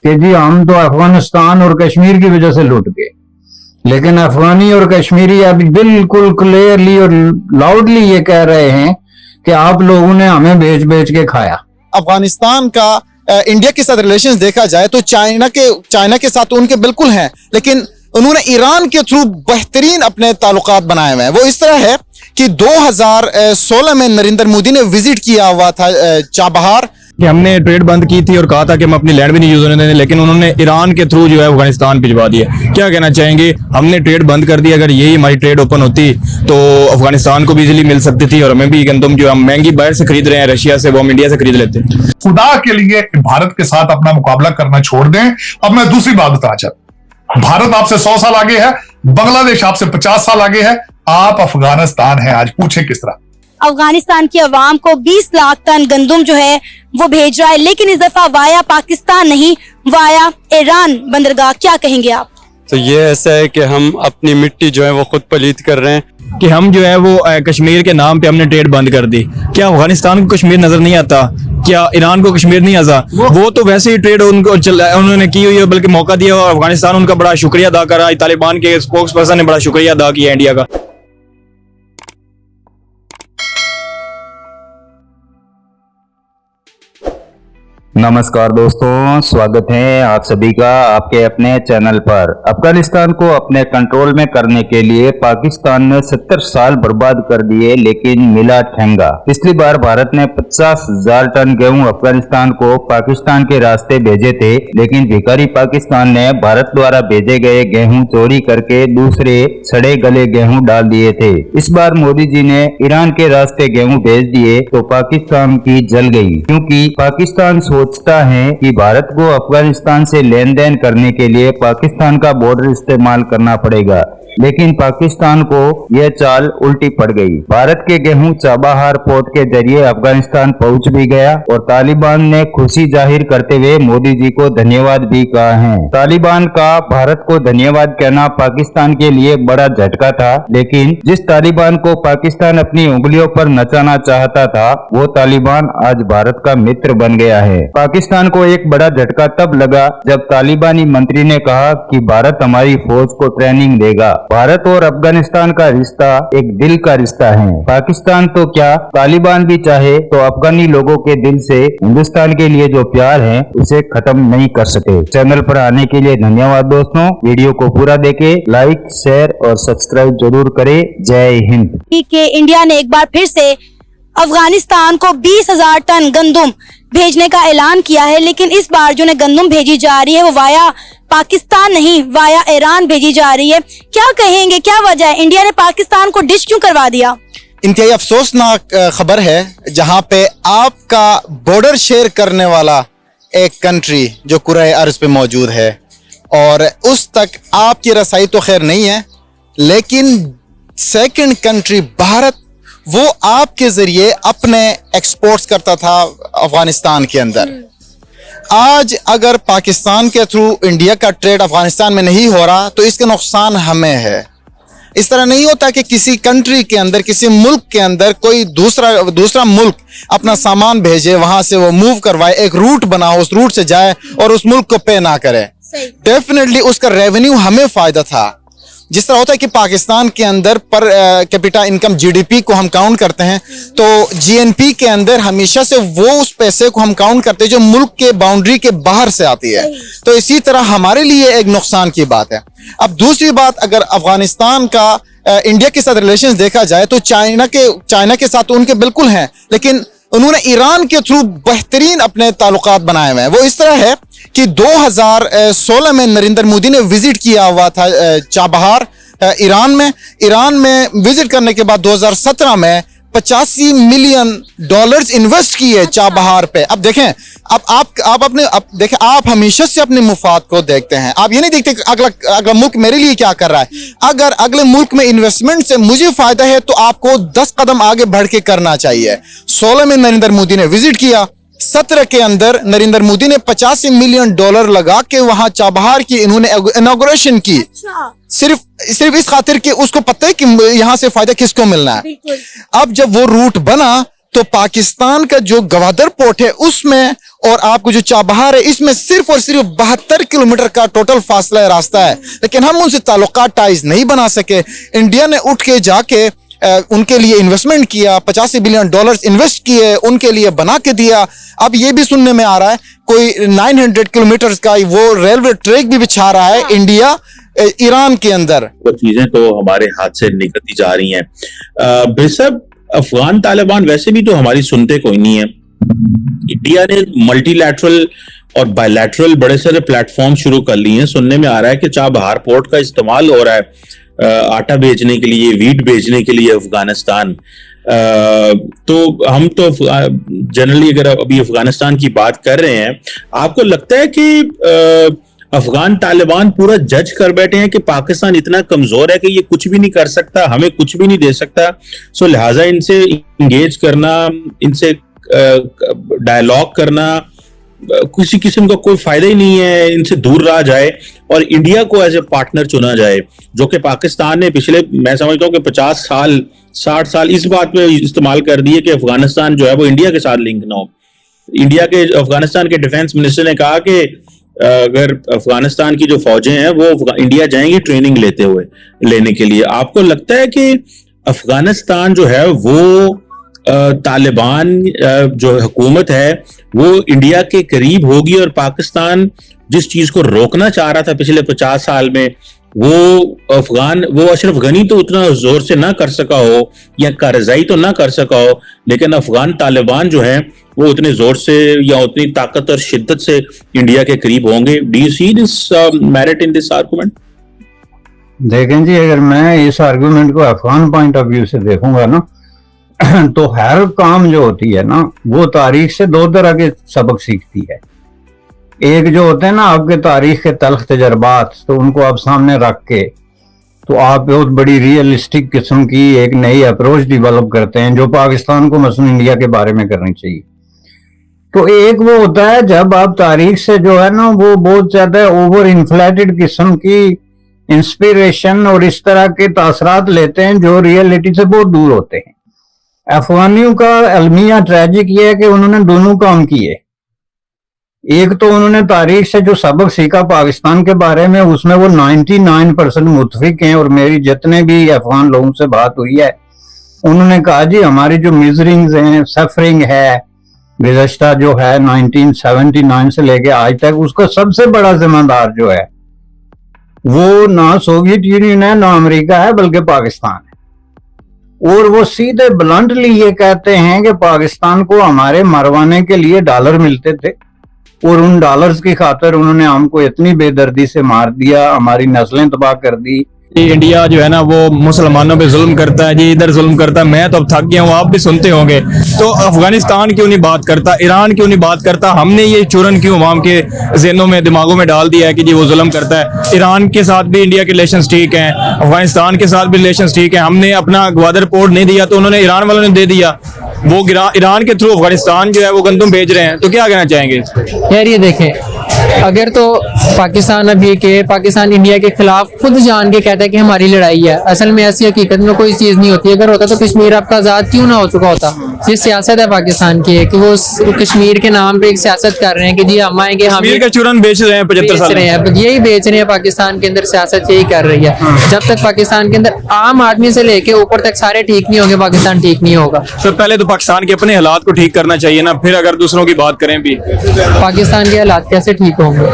कि जी हम तो अफगानिस्तान और कश्मीर की वजह से लुट गए, लेकिन अफगानी और कश्मीरी अभी बिल्कुल क्लियरली और लाउडली ये कह रहे हैं कि आप लोगों ने हमें बेच बेच के खाया। अफगानिस्तान का इंडिया के साथ रिलेशंस देखा जाए तो चाइना के साथ तो उनके बिल्कुल हैं, लेकिन उन्होंने ईरान के थ्रू बेहतरीन अपने ताल्लुकात बनाए हुए हैं। वो इस तरह है कि 2016 में नरेंद्र मोदी ने विजिट किया हुआ था चाबहार, कि हमने ट्रेड बंद की थी और कहा था कि हम अपनी लैंड भी नहीं यूज होने देंगे, लेकिन उन्होंने ईरान के थ्रू जो है अफगानिस्तान भिजवा दिया। क्या कहना चाहेंगे? हमने ट्रेड बंद कर दी, अगर यही हमारी ट्रेड ओपन होती तो अफगानिस्तान को भी इजीली मिल सकती थी और हमें भी गंदम जो हम महंगी बाहर से खरीद रहे हैं रशिया से, वो हम इंडिया से खरीद लेते। खुदा के लिए भारत के साथ अपना मुकाबला करना छोड़ दें। अब मैं दूसरी बात बताना चाहता, भारत आपसे 100 साल आगे है, बांग्लादेश आपसे 50 साल आगे है, आप अफगानिस्तान है आज। पूछे किस तरह? अफगानिस्तान की आवाम को 20 लाख टन गंदम जो है वो भेज रहा है, लेकिन इस दफा वाया पाकिस्तान नहीं, वाया ईरान बंदरगाह। क्या कहेंगे आप? तो ये ऐसा है कि हम अपनी मिट्टी जो है वो खुद पलीत कर रहे हैं कि हम जो है वो कश्मीर के नाम पे हमने ट्रेड बंद कर दी। क्या अफगानिस्तान को कश्मीर नजर नहीं आता? क्या ईरान को कश्मीर नहीं आता? वो तो वैसे ही ट्रेड उन्होंने की हुई है, बल्कि मौका दिया और अफगानिस्तान उनका बड़ा शुक्रिया अदा कर रहा है। तालिबान के स्पोक्स पर्सन ने बड़ा शुक्रिया अदा किया इंडिया का। नमस्कार दोस्तों, स्वागत है आप सभी का आपके अपने चैनल पर। अफगानिस्तान को अपने कंट्रोल में करने के लिए पाकिस्तान ने 70 साल बर्बाद कर दिए, लेकिन मिला ठेंगा। पिछली बार भारत ने 50,000 टन गेहूं अफगानिस्तान को पाकिस्तान के रास्ते भेजे थे, लेकिन भिखारी पाकिस्तान ने भारत द्वारा भेजे गए गेहूं चोरी करके दूसरे सड़े गले गेहूं डाल दिए थे। इस बार मोदी जी ने ईरान के रास्ते गेहूं भेज दिए तो पाकिस्तान की जल गई, क्योंकि पाकिस्तान सोचता है कि भारत को अफगानिस्तान से लेन देन करने के लिए पाकिस्तान का बॉर्डर इस्तेमाल करना पड़ेगा, लेकिन पाकिस्तान को यह चाल उल्टी पड़ गई। भारत के गेहूं चाबहार पोर्ट के जरिए अफगानिस्तान पहुंच भी गया और तालिबान ने खुशी जाहिर करते हुए मोदी जी को धन्यवाद भी कहा है। तालिबान का भारत को धन्यवाद कहना पाकिस्तान के लिए बड़ा झटका था, लेकिन जिस तालिबान को पाकिस्तान अपनी उंगलियों पर नचाना चाहता था, वो तालिबान आज भारत का मित्र बन गया है। पाकिस्तान को एक बड़ा झटका तब लगा जब तालिबानी मंत्री ने कहा कि भारत हमारी फौज को ट्रेनिंग देगा। भारत और अफगानिस्तान का रिश्ता एक दिल का रिश्ता है। पाकिस्तान तो क्या, तालिबान भी चाहे तो अफगानी लोगों के दिल से हिंदुस्तान के लिए जो प्यार है उसे खत्म नहीं कर सके। चैनल पर आने के लिए धन्यवाद दोस्तों। वीडियो को पूरा देखें, लाइक शेयर और सब्सक्राइब जरूर करें। जय हिंद। इंडिया ने एक बार फिर से अफगानिस्तान को 20,000 टन गंदम भेजने का ऐलान किया है, लेकिन इस बार जो गंदम भेजी जा रही है वो वाया पाकिस्तान नहीं, वाया ईरान भेजी जा रही है। क्या कहेंगे, क्या वजह है? इंडिया ने पाकिस्तान को डिश क्यों करवा दिया? इंतहाई अफसोसनाक खबर है, जहां पे आपका बॉर्डर शेयर करने वाला एक कंट्री जो कुराए अर्ज पे मौजूद है और उस तक आपकी रसाई तो खैर नहीं है, लेकिन सेकंड कंट्री भारत वो आपके जरिए अपने एक्सपोर्ट्स करता था अफगानिस्तान के अंदर। आज अगर पाकिस्तान के थ्रू इंडिया का ट्रेड अफगानिस्तान में नहीं हो रहा तो इसका नुकसान हमें है। इस तरह नहीं होता कि किसी कंट्री के अंदर, किसी मुल्क के अंदर कोई दूसरा मुल्क अपना सामान भेजे, वहां से वो मूव करवाए, एक रूट बना, उस रूट से जाए और उस मुल्क को पे ना करे। डेफिनेटली उसका रेवेन्यू हमें फायदा था। जिस तरह होता है कि पाकिस्तान के अंदर पर कैपिटा इनकम जीडीपी को हम काउंट करते हैं, तो जीएनपी के अंदर हमेशा से वो उस पैसे को हम काउंट करते हैं जो मुल्क के बाउंड्री के बाहर से आती है। तो इसी तरह हमारे लिए एक नुकसान की बात है। अब दूसरी बात, अगर अफगानिस्तान का इंडिया के साथ रिलेशंस देखा जाए तो चाइना के साथ तो उनके बिल्कुल हैं, लेकिन उन्होंने ईरान के थ्रू बेहतरीन अपने ताल्लुकात बनाए हुए हैं। वो इस तरह है कि 2016 में नरेंद्र मोदी ने विजिट किया हुआ था चाबहार ईरान में विजिट करने के बाद 2017 में $85 मिलियन इन्वेस्ट किए चाबहार पे। अब देखें, आप हमेशा से अपने मुफाद को देखते हैं। आप ये नहीं देखते कि अगला मुल्क मेरे लिए क्या कर रहा है। अगर अगले मुल्क में इन्वेस्टमेंट से मुझे फायदा है तो आपको 10 कदम आगे बढ़ के करना चाहिए। 16 में नरेंद्र मोदी ने विजिट किया, 17 के अंदर नरेंद्र मोदी ने $85 मिलियन लगा के वहां चाबहार की इन्होंने इनॉग्रेशन की। सिर्फ इस खातिर कि उसको पता है कि यहां से फायदा किसको मिलना है। अब जब वो रूट बना तो पाकिस्तान का जो गवादर पोर्ट है उसमें और आपको जो चाबहार है इसमें सिर्फ और सिर्फ 72 किलोमीटर का टोटल फासला रास्ता है, लेकिन हम उनसे ताल्लुकात टाइज नहीं बना सके। इंडिया ने उठ के जाके उनके लिए इन्वेस्टमेंट किया, $85 बिलियन इन्वेस्ट किए, उनके लिए बना के दिया। अब ये भी सुनने में आ रहा है कोई 900 किलोमीटर का वो रेलवे ट्रैक भी बिछा रहा है इंडिया ईरान के अंदर। वो चीजें तो हमारे हाथ से निकलती जा रही हैं। बेशक अफगान तालिबान वैसे भी तो हमारी सुनते कोई नहीं है। इंडिया ने मल्टीलैटरल और बायलैटरल बड़े सारे प्लेटफॉर्म शुरू कर लिए हैं। सुनने में आ रहा है कि चाबहार पोर्ट का इस्तेमाल हो रहा है आटा बेचने के लिए, वीट बेचने के लिए अफगानिस्तान। तो हम तो जनरली अगर अभी अफगानिस्तान की बात कर रहे हैं, आपको लगता है कि अफगान तालिबान पूरा जज कर बैठे हैं कि पाकिस्तान इतना कमजोर है कि ये कुछ भी नहीं कर सकता, हमें कुछ भी नहीं दे सकता, सो लिहाजा इनसे इंगेज करना, इनसे डायलॉग करना किसी किस्म का कोई फायदा ही नहीं है, इनसे दूर रहा जाए और इंडिया को एज ए पार्टनर चुना जाए, जो कि पाकिस्तान ने पिछले, मैं समझता हूँ कि 50 साल 60 साल इस बात पे इस्तेमाल कर दिए कि अफगानिस्तान जो है वो इंडिया के साथ लिंक ना हो। अफगानिस्तान के डिफेंस मिनिस्टर ने कहा कि अगर अफगानिस्तान की जो फौजें हैं वो इंडिया जाएंगी ट्रेनिंग लेने के लिए। आपको लगता है कि अफगानिस्तान जो है वो तालिबान जो हुकूमत है वो इंडिया के करीब होगी और पाकिस्तान जिस चीज को रोकना चाह रहा था पिछले 50 साल में वो अशरफ गनी तो उतना जोर से ना कर सका हो या कारजाई तो ना कर सका हो, लेकिन अफगान तालिबान जो है वो उतने जोर से या उतनी ताकत और शिद्दत से इंडिया के करीब होंगे। Do you see this merit in this argument? देखें जी, अगर मैं इस आर्गुमेंट को अफगान पॉइंट ऑफ व्यू से देखूंगा ना, तो हर काम जो होती है ना वो तारीख से दो तरह के सबक सीखती है। एक जो होते हैं ना आपके तारीख के तल्ख तजर्बात, तो उनको आप सामने रख के तो आप बहुत बड़ी रियलिस्टिक किस्म की एक नई अप्रोच डेवलप करते हैं जो पाकिस्तान को मसलन इंडिया के बारे में करनी चाहिए। तो एक वो होता है जब आप तारीख से जो है ना वो बहुत ज्यादा ओवर इन्फ्लेटेड किस्म की इंस्पिरेशन और इस तरह के तासरात लेते हैं जो रियलिटी से बहुत दूर होते हैं। अफगानियों का अलमिया ट्रेजिक ये है कि उन्होंने दोनों काम किए। एक तो उन्होंने तारीख से जो सबक सीखा पाकिस्तान के बारे में उसमें वो 99% मुतफिक हैं, और मेरी जितने भी अफगान लोगों से बात हुई है उन्होंने कहा जी हमारी जो मिजरिंग्स हैं, सफरिंग है गुज़श्ता जो है 1979 से लेके आज तक, उसका सबसे बड़ा जिम्मेदार जो है वो ना सोवियत यूनियन है ना अमेरिका है बल्कि पाकिस्तान है। और वो सीधे ब्लंटली ये कहते हैं कि पाकिस्तान को हमारे मरवाने के लिए डॉलर मिलते थे और उन डॉलर्स की खातिर उन्होंने हमको इतनी बेदर्दी से मार दिया, हमारी नस्लें तबाह कर दी। इंडिया जो है ना वो मुसलमानों पे जुल्म करता है जी, इधर जुल्म करता है। मैं तो अब थक गया हूँ, आप भी सुनते होंगे। तो अफगानिस्तान क्यों नहीं बात करता, ईरान क्यों नहीं बात करता? हमने ये चुरन क्यों अवाम के ज़हनों में दिमागों में डाल दिया है कि जी वो जुल्म करता है। ईरान के साथ भी इंडिया के रिलेशन ठीक हैं, अफगानिस्तान के साथ भी रिलेशन ठीक है। हमने अपना ग्वादर पोर्ट नहीं दिया तो उन्होंने ईरान वालों ने दे दिया। वो ईरान के थ्रू अफगानिस्तान जो है वो गंदम भेज रहे हैं। तो क्या कहना चाहेंगे? यार ये देखें, अगर तो पाकिस्तान इंडिया के खिलाफ खुद जान के कहता है कि हमारी लड़ाई है, असल में ऐसी हकीकत में कोई चीज नहीं होती। अगर होता तो कश्मीर आपका आजाद क्यों ना हो चुका होता। ये सियासत है पाकिस्तान की, है कि वो कश्मीर के नाम पे एक सियासत कर रहे हैं कि जी हम आएंगे, हम कश्मीर का चूरन बेच रहे हैं 75 साल यही बेच रहे हैं। पाकिस्तान के अंदर सियासत यही कर रही है। जब तक पाकिस्तान के अंदर आम आदमी से लेके ऊपर तक सारे ठीक नहीं होंगे, पाकिस्तान ठीक नहीं होगा। तो पहले तो पाकिस्तान के अपने हालात को ठीक करना चाहिए ना, फिर अगर दूसरों की बात करें भी। पाकिस्तान के हालात कैसे ठीक होंगे?